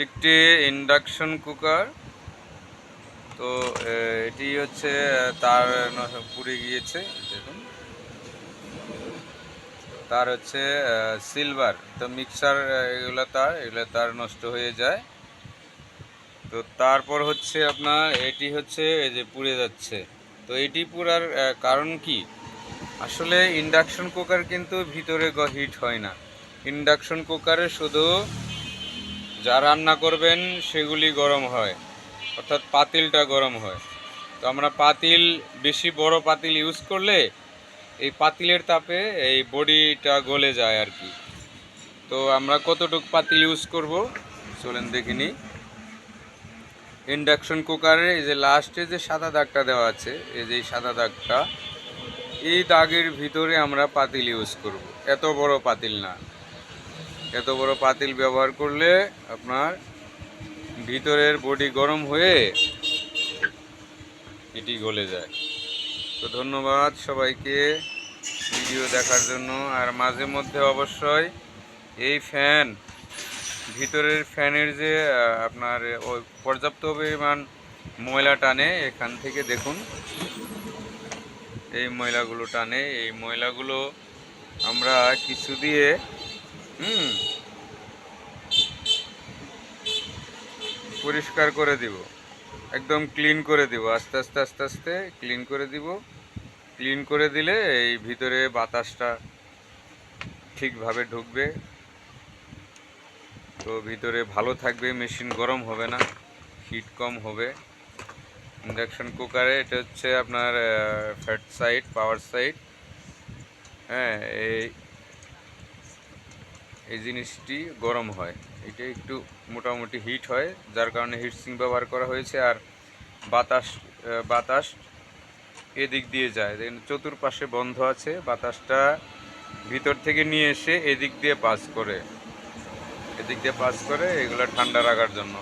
একটি induction cooker. তো এটি হচ্ছে তার পুড়ে গিয়েছে, দেখুন তার হচ্ছে সিলভার। তো মিক্সার এগুলো তার নষ্ট হয়ে যায়। তো তারপর হচ্ছে আপনার এটি হচ্ছে এই যে পুড়ে যাচ্ছে। তো এটি পুরার কারণ কি? আসলে ইন্ডাকশন কুকার কিন্তু ভিতরে হিট হয় না। ইন্ডাকশন কুকারে শুধু যা রান্না করবেন সেগুলি গরম হয়, অর্থাৎ পাতিলটা গরম হয়। তো আমরা পাতিল, বেশি বড় পাতিল ইউজ করলে এই পাতিলের তাপে এই বডিটা গলে যায় আর কি। তো আমরা কতটুকু পাতিল ইউজ করব চলেন দেখে নিই। ইন্ডাকশন কুকারে এই যে লাস্টে যে সাদা দাগটা দেওয়া আছে, এই যে সাদা দাগটা, এই দাগের ভিতরে আমরা পাতিল ইউজ করব। এত বড় পাতিল না, এত বড় পাতিল ব্যবহার করলে আপনার ভিতরের বডি গরম হয়ে এটি গলে যায়। তো ধন্যবাদ সবাইকে ভিডিও দেখার জন্য। আর মাঝে মধ্যে অবশ্যই এই ভিতরের ফ্যানের যে আপনার ওই পর্যাপ্ত পরিমাণ ময়লা টানে, এখান থেকে দেখুন এই ময়লাগুলো টানে। এই ময়লাগুলো আমরা কিছু দিয়ে পরিষ্কার করে দিব, একদম ক্লিন করে দিব, আস্তে আস্তে আস্তে আস্তে ক্লিন করে দিব। ক্লিন করে দিলে এই ভিতরে বাতাসটা ঠিকভাবে ঢুকবে, তো ভিতরে ভালো থাকবে, মেশিন গরম হবে না, হিট কম হবে। ইন্ডাকশন কুকারে এটা হচ্ছে আপনার ফ্যাট সাইড, পাওয়ার সাইড। হ্যাঁ, এই জিনিসটি গরম হয়, এটা একটু মোটামুটি হিট হয়, যার কারণে হিট সিং ব্যবহার করা হয়েছে। আর বাতাস এদিক দিয়ে যায়, দেখুন চতুর্পাশে বন্ধ আছে, বাতাসটা ভিতর থেকে নিয়ে এসে এদিক দিয়ে পাস করে, এগুলো ঠান্ডা রাখার জন্য।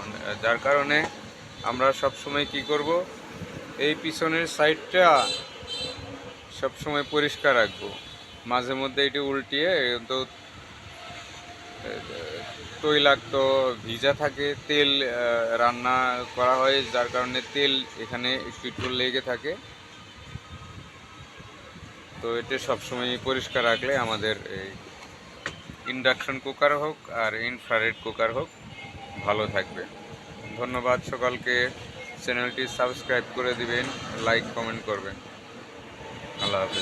যার কারণে আমরা সব সময় কি করব, এই পিছনের সাইডটা সব সময় পরিষ্কার রাখবো। মাঝে মধ্যে এটি উল্টিয়ে, তো তৈলাক্ত ভিজা থাকে, তেল রান্না করা হয়, যার কারণে তেল এখানে একটু লেগে থাকে। তো এটা সবসময় পরিষ্কার রাখলে আমাদের এই ইন্ডাকশন কুকার হোক আর ইনফ্রারেড কুকার হোক ভালো থাকবে। ধন্যবাদ সকলকে। চ্যানেলটি সাবস্ক্রাইব করে দিবেন, লাইক কমেন্ট করবেন। আল্লাহ হাফেজ।